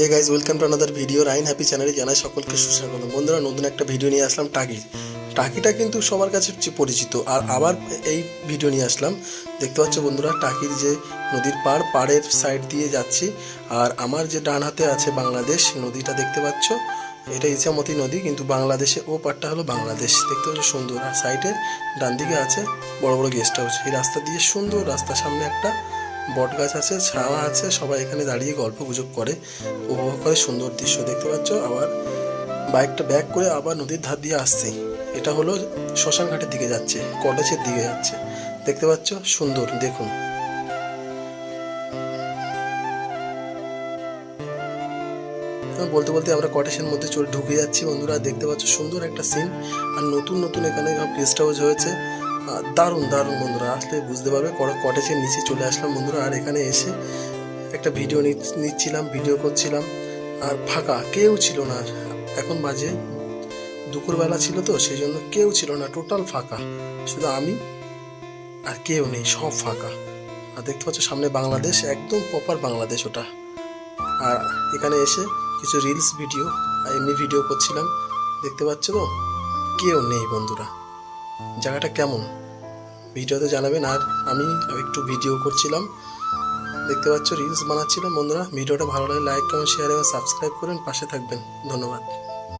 Hey guys, welcome to another video. Rain happy চ্যানেলে জানাই সকলকে সুস্বাগত। বন্ধুরা, নতুন একটা ভিডিও নিয়ে আসলাম টাকিটা কিন্তু সবার কাছে পরিচিত। আর আবার এই ভিডিও নিয়ে আসলাম। দেখতে পাচ্ছ বন্ধুরা, টাকির যে নদীর পাড়ের সাইড দিয়ে যাচ্ছি। আর আমার যে ডান হাতে আছে বাংলাদেশ, নদীটা দেখতে পাচ্ছ, এটা ইছামতি নদী, কিন্তু বাংলাদেশে ও পাড়টা হলো বাংলাদেশ। দেখতে পাচ্ছ সুন্দর। আর সাইডে ডান দিকে আছে বড় বড় গেস্ট হাউস। এই রাস্তা দিয়ে সুন্দর রাস্তার সামনে একটা বট গাছ আছে, ছাওয়া আছে, সবাই এখানে দাঁড়িয়ে গল্প গুজব করে, উপভোগ করে সুন্দর দৃশ্য দেখতে পাচ্ছ। আবার বাইকটা ব্যাক করে আবার নদীর ধার দিয়ে আসছে। এটা হলো শ্মশান ঘাটের দিকে যাচ্ছে, কটেজের দিকে যাচ্ছে। দেখতে পাচ্ছ সুন্দর, দেখুন। বলতে বলতে আমরা কটেজের মধ্যে ঢুকে যাচ্ছি বন্ধুরা। দেখতে পাচ্ছ সুন্দর একটা সিন। আর নতুন নতুন এখানে গেস্ট হাউস হয়েছে। দারুণ দারুণ বন্ধুরা, আসলে বুঝতে পারবে। কটেজের নিচে চলে আসলাম বন্ধুরা। আর এখানে এসে একটা ভিডিও নিচ্ছিলাম, ভিডিও করছিলাম। আর ফাঁকা, কেউ ছিল না। এখন বাজে দুপুরবেলা ছিল তো, সেই জন্য কেউ ছিল না, টোটাল ফাঁকা। শুধু আমি আর কেউ নেই, সব ফাঁকা। আর দেখতে পাচ্ছ সামনে বাংলাদেশ, একদম প্রপার বাংলাদেশ ওটা। আর এখানে এসে কিছু রিলস ভিডিও আর এমনি ভিডিও করছিলাম। দেখতে পাচ্ছ তো, কেউ নেই বন্ধুরা। জায়গাটা কেমন ভিডিওতে জানাবেন। আর আমি একটু ভিডিও করছিলাম, দেখতে পাচ্ছ রিলস বানাচ্ছিলাম বন্ধুরা। ভিডিওটা ভালো লাগে লাইক কমেন্ট শেয়ার এবং সাবস্ক্রাইব করেন, পাশে থাকবেন। ধন্যবাদ।